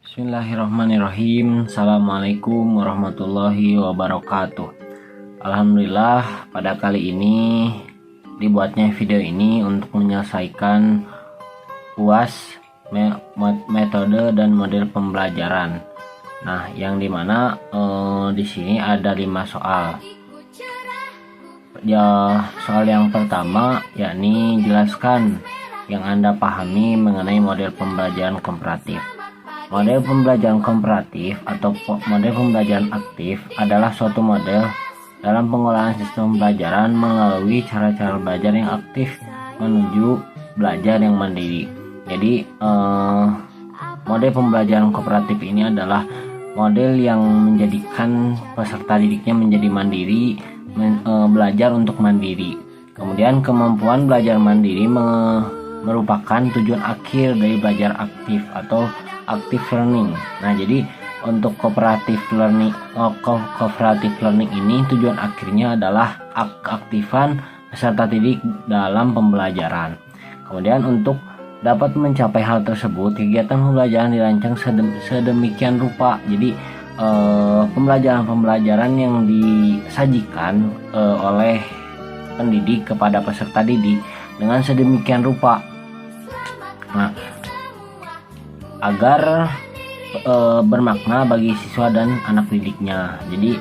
Bismillahirrahmanirrahim. Assalamualaikum warahmatullahi wabarakatuh. Alhamdulillah, pada kali ini dibuatnya video ini untuk menyelesaikan UAS metode dan model pembelajaran. Nah, yang dimana di sini ada 5 soal. Ya, soal yang pertama yakni jelaskan yang Anda pahami mengenai model pembelajaran komparatif. Model pembelajaran komparatif atau model pembelajaran aktif adalah suatu model dalam pengolahan sistem pembelajaran melalui cara-cara belajar yang aktif menuju belajar yang mandiri. Jadi model pembelajaran komparatif ini adalah model yang menjadikan peserta didiknya menjadi mandiri, belajar untuk mandiri. Kemudian kemampuan belajar mandiri merupakan tujuan akhir dari belajar aktif atau active learning. Nah, jadi untuk cooperative learning ini tujuan akhirnya adalah keaktifan peserta didik dalam pembelajaran. Kemudian untuk dapat mencapai hal tersebut, kegiatan pembelajaran dirancang sedemikian rupa. Jadi pembelajaran yang disajikan oleh pendidik kepada peserta didik dengan sedemikian rupa. Nah, agar bermakna bagi siswa dan anak didiknya. Jadi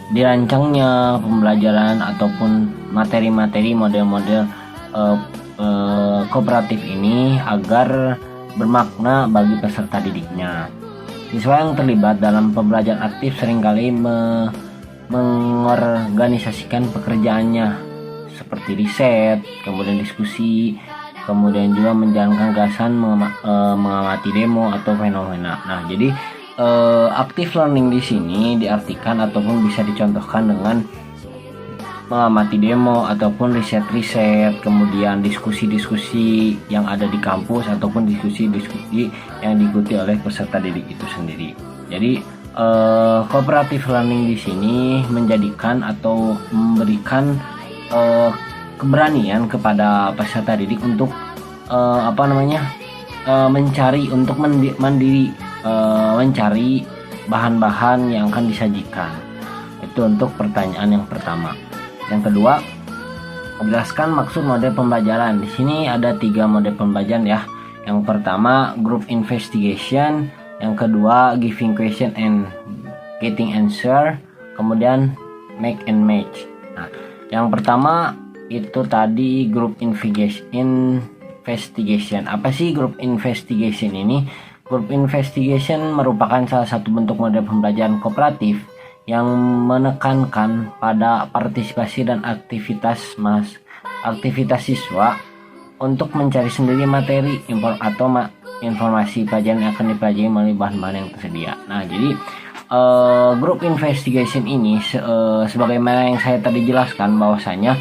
dirancangnya pembelajaran ataupun materi-materi model-model kooperatif ini agar bermakna bagi peserta didiknya. Siswa yang terlibat dalam pembelajaran aktif seringkali mengorganisasikan pekerjaannya seperti riset, kemudian diskusi, kemudian juga menjalankan gagasan, mengamati demo atau fenomena. Nah, jadi active learning di sini diartikan ataupun bisa dicontohkan dengan mengamati demo ataupun riset-riset, kemudian diskusi-diskusi yang ada di kampus ataupun diskusi-diskusi yang diikuti oleh peserta didik itu sendiri. Jadi cooperative learning di sini menjadikan atau memberikan keberanian kepada peserta didik untuk mencari untuk mandiri, mencari bahan-bahan yang akan disajikan. Itu untuk pertanyaan yang pertama. Yang kedua, jelaskan maksud model pembelajaran. Di sini ada 3 model pembelajaran ya. Yang pertama group investigation, yang kedua giving question and getting answer, kemudian make and match. Nah, yang pertama itu tadi group investigation. Apa sih group investigation ini? Group investigation merupakan salah satu bentuk model pembelajaran kooperatif yang menekankan pada partisipasi dan aktivitas siswa untuk mencari sendiri materi atau informasi pelajaran yang akan dipelajari melalui bahan-bahan yang tersedia. Nah, jadi group investigation ini sebagaimana yang saya tadi jelaskan bahwasanya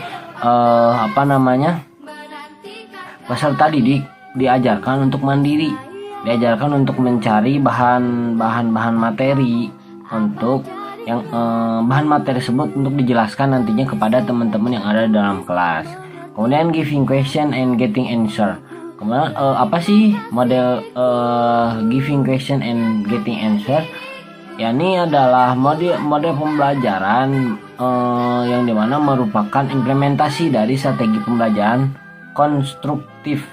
peserta didik diajarkan untuk mandiri, diajarkan untuk mencari bahan-bahan materi untuk yang bahan materi tersebut untuk dijelaskan nantinya kepada teman-teman yang ada dalam kelas. Kemudian giving question and getting answer. Kemudian apa sih model giving question and getting answer? Ya, ini adalah model pembelajaran yang dimana merupakan implementasi dari strategi pembelajaran konstruktif.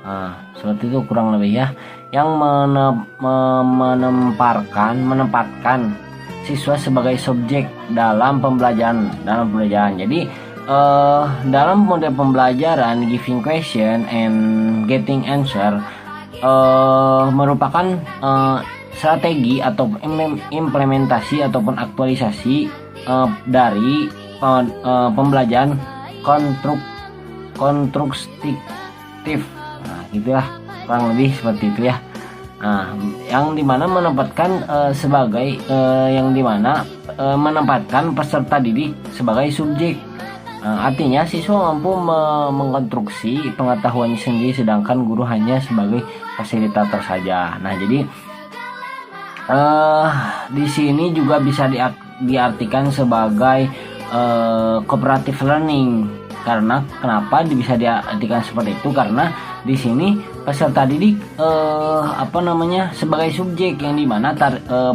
Nah, seperti itu kurang lebih ya, yang menempatkan siswa sebagai subjek dalam pembelajaran. Jadi dalam model pembelajaran giving question and getting answer merupakan strategi atau implementasi ataupun aktualisasi dari pembelajaran konstruktif. Nah, gitulah kurang lebih seperti itu ya. Nah, yang dimana menempatkan menempatkan peserta didik sebagai subjek. Artinya siswa mampu mengkonstruksi pengetahuannya sendiri, sedangkan guru hanya sebagai fasilitator saja. Nah, jadi di sini juga bisa diartikan sebagai cooperative learning. Karena kenapa bisa diartikan seperti itu? Karena di sini peserta didik sebagai subjek yang dimana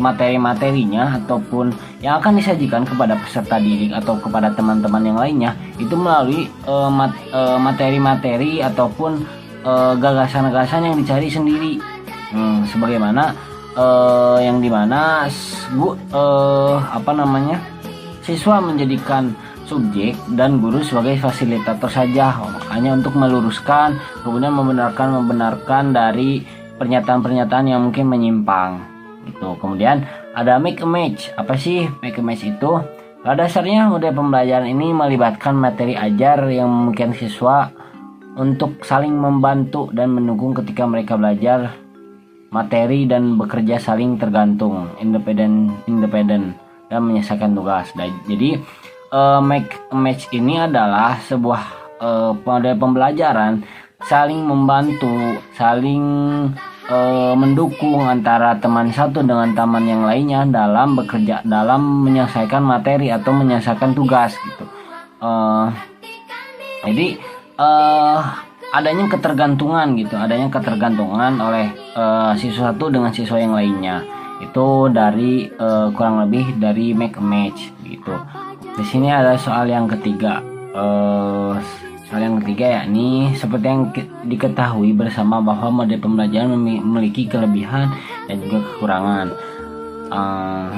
materi-materinya ataupun yang akan disajikan kepada peserta didik atau kepada teman-teman yang lainnya itu melalui materi-materi ataupun gagasan-gagasan yang dicari sendiri, sebagaimana yang dimana siswa menjadikan subjek dan guru sebagai fasilitator saja, makanya untuk meluruskan kemudian membenarkan dari pernyataan-pernyataan yang mungkin menyimpang gitu. Kemudian ada make a match. Apa sih make a match itu? Pada dasarnya model pembelajaran ini melibatkan materi ajar yang memungkinkan siswa untuk saling membantu dan mendukung ketika mereka belajar materi dan bekerja saling tergantung, independen dan menyelesaikan tugas. Jadi make a match ini adalah sebuah model pembelajaran saling membantu, saling mendukung antara teman satu dengan teman yang lainnya dalam bekerja, dalam menyelesaikan materi atau menyelesaikan tugas gitu. Jadi adanya ketergantungan oleh siswa satu dengan siswa yang lainnya itu dari kurang lebih dari make a match gitu. Di sini ada soal yang ketiga. Yakni seperti yang diketahui bersama bahwa model pembelajaran memiliki kelebihan dan juga kekurangan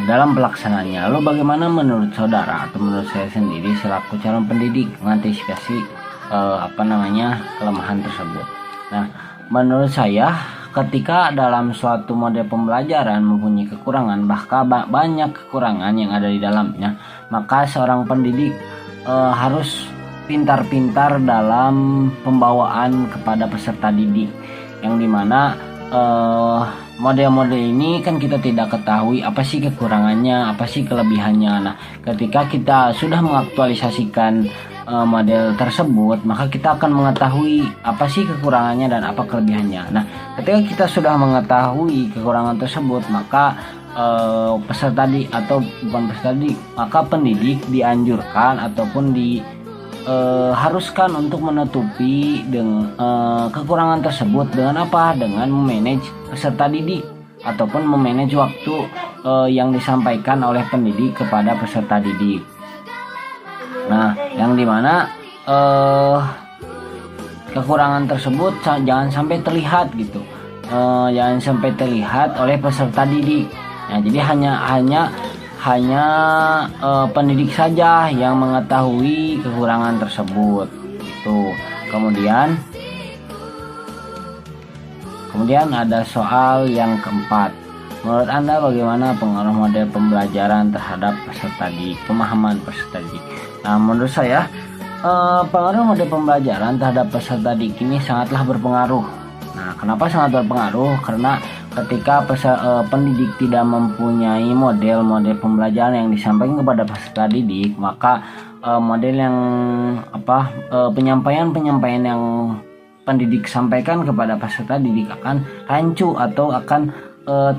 dalam pelaksanaannya. Lalu bagaimana menurut saudara atau menurut saya sendiri selaku calon pendidik mengantisipasi kelemahan tersebut? Nah, menurut saya ketika dalam suatu model pembelajaran mempunyai kekurangan, bahkan banyak kekurangan yang ada di dalamnya, maka seorang pendidik harus pintar-pintar dalam pembawaan kepada peserta didik, yang dimana model-model ini kan kita tidak ketahui apa sih kekurangannya, apa sih kelebihannya. Nah, ketika kita sudah mengaktualisasikan model tersebut, maka kita akan mengetahui apa sih kekurangannya dan apa kelebihannya. Nah, ketika kita sudah mengetahui kekurangan tersebut, maka maka pendidik dianjurkan ataupun diharuskan untuk menutupi dengan kekurangan tersebut dengan apa? Dengan memanage peserta didik ataupun memanage waktu yang disampaikan oleh pendidik kepada peserta didik. Nah, yang dimana kekurangan tersebut jangan sampai terlihat gitu, jangan sampai terlihat oleh peserta didik. Nah, jadi hanya pendidik saja yang mengetahui kekurangan tersebut. Itu. Kemudian ada soal yang keempat. Menurut Anda bagaimana pengaruh model pembelajaran terhadap pemahaman peserta didik? Nah, menurut saya pengaruh model pembelajaran terhadap peserta didik ini sangatlah berpengaruh. Nah, kenapa sangat berpengaruh? Karena ketika pendidik tidak mempunyai model pembelajaran yang disampaikan kepada peserta didik, maka penyampaian yang pendidik sampaikan kepada peserta didik akan rancu atau akan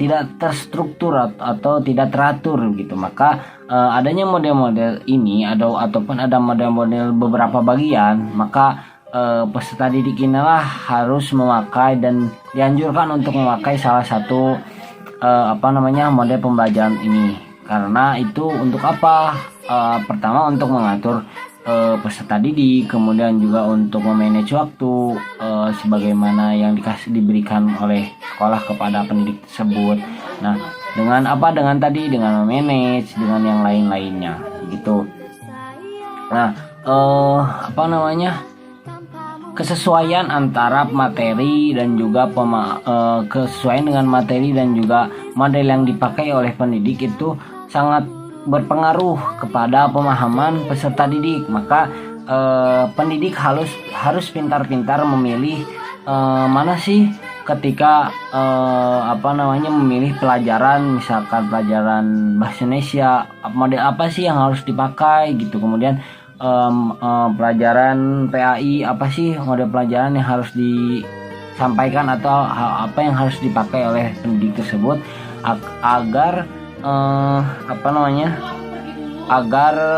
tidak terstruktur atau tidak teratur gitu. Maka adanya model-model ini ataupun ada model-model beberapa bagian, maka peserta didik inilah harus memakai dan dianjurkan untuk memakai salah satu model pembelajaran ini. Karena itu untuk apa? Pertama untuk mengatur peserta didik, kemudian juga untuk memanage waktu sebagaimana yang diberikan oleh sekolah kepada pendidik tersebut. Nah, dengan memanage dengan yang lain-lainnya gitu. Nah, kesesuaian antara materi dan juga kesesuaian dengan materi dan juga model yang dipakai oleh pendidik itu sangat berpengaruh kepada pemahaman peserta didik. Maka pendidik harus pintar-pintar memilih mana sih ketika memilih pelajaran, misalkan pelajaran bahasa Indonesia, model apa sih yang harus dipakai gitu. Kemudian pelajaran PAI, apa sih model pelajaran yang harus disampaikan atau apa yang harus dipakai oleh pendidik tersebut agar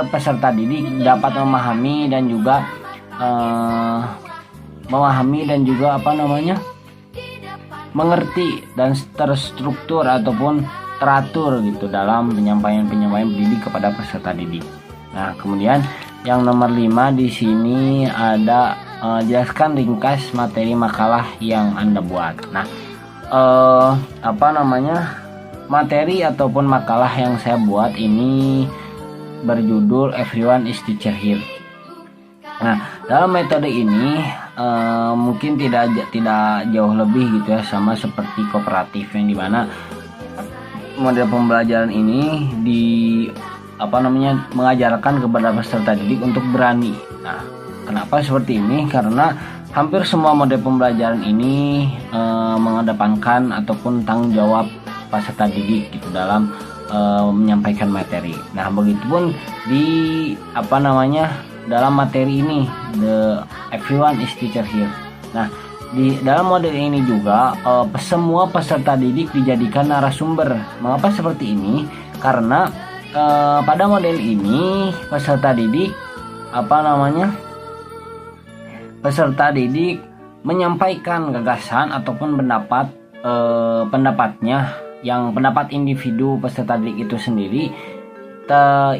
peserta didik dapat memahami dan juga memahami dan juga mengerti dan terstruktur ataupun teratur gitu dalam penyampaian pendidik kepada peserta didik. Nah, kemudian yang nomor 5 di sini ada jelaskan ringkas materi makalah yang Anda buat. Nah, materi ataupun makalah yang saya buat ini berjudul Everyone is Teacher Here. Nah, dalam metode ini mungkin tidak jauh lebih gitu ya, sama seperti kooperatif yang dimana model pembelajaran ini mengajarkan kepada peserta didik untuk berani. Nah, kenapa seperti ini? Karena hampir semua model pembelajaran ini mengedepankan ataupun tanggung jawab peserta didik gitu dalam menyampaikan materi. Nah, begitupun di dalam materi ini, the Everyone is Teacher Here. Nah, di dalam model ini juga semua peserta didik dijadikan narasumber. Mengapa seperti ini? Karena pada model ini peserta didik menyampaikan gagasan ataupun pendapatnya, yang pendapat individu peserta didik itu sendiri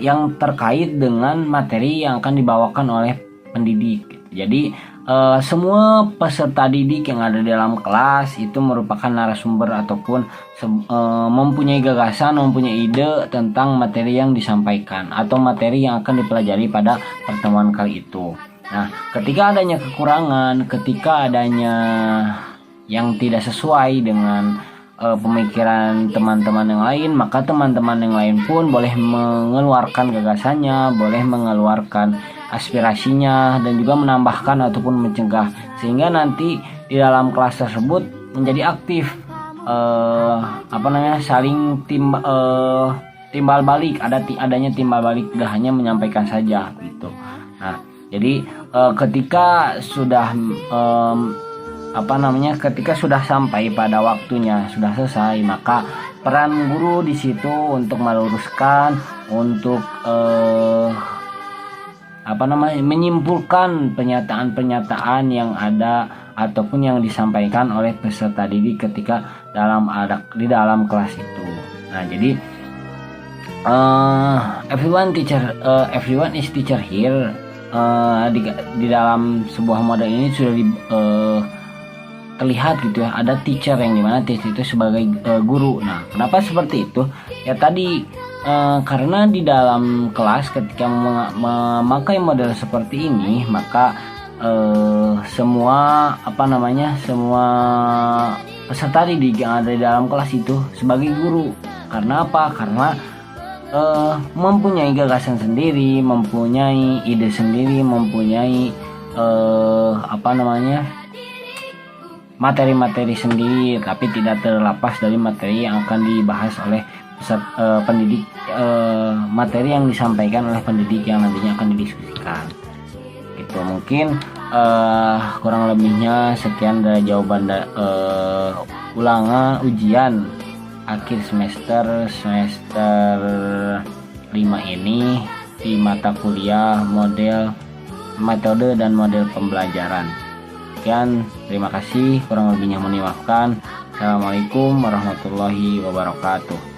yang terkait dengan materi yang akan dibawakan oleh pendidik. Jadi semua peserta didik yang ada di dalam kelas itu merupakan narasumber ataupun mempunyai gagasan, mempunyai ide tentang materi yang disampaikan atau materi yang akan dipelajari pada pertemuan kali itu. Nah, ketika adanya kekurangan, ketika adanya yang tidak sesuai dengan pemikiran teman-teman yang lain, maka teman-teman yang lain pun boleh mengeluarkan gagasannya, boleh mengeluarkan aspirasinya, dan juga menambahkan ataupun mencegah, sehingga nanti di dalam kelas tersebut menjadi aktif saling timbal balik, adanya timbal balik, tidak hanya menyampaikan saja gitu. Nah, jadi ketika sudah ketika sudah sampai pada waktunya, sudah selesai, maka peran guru di situ untuk meluruskan, untuk menyimpulkan pernyataan-pernyataan yang ada ataupun yang disampaikan oleh peserta didik ketika di dalam kelas itu. Nah, jadi everyone is teacher here di dalam sebuah model ini sudah terlihat gitu ya, ada teacher yang dimana teacher itu sebagai guru. Nah, kenapa seperti itu? Ya tadi karena di dalam kelas ketika memakai model seperti ini, maka semua peserta didik yang ada di dalam kelas itu sebagai guru. Karena apa? Karena mempunyai gagasan sendiri, mempunyai ide sendiri, mempunyai materi-materi sendiri, tapi tidak terlepas dari materi yang akan dibahas oleh pendidik, materi yang disampaikan oleh pendidik yang nantinya akan didiskusikan. Gitu, mungkin kurang lebihnya sekian dari jawaban ulangan ujian akhir semester 5 ini di mata kuliah metode dan model pembelajaran. Sekian, terima kasih, kurang lebihnya mohon dimaafkan. Assalamualaikum warahmatullahi wabarakatuh.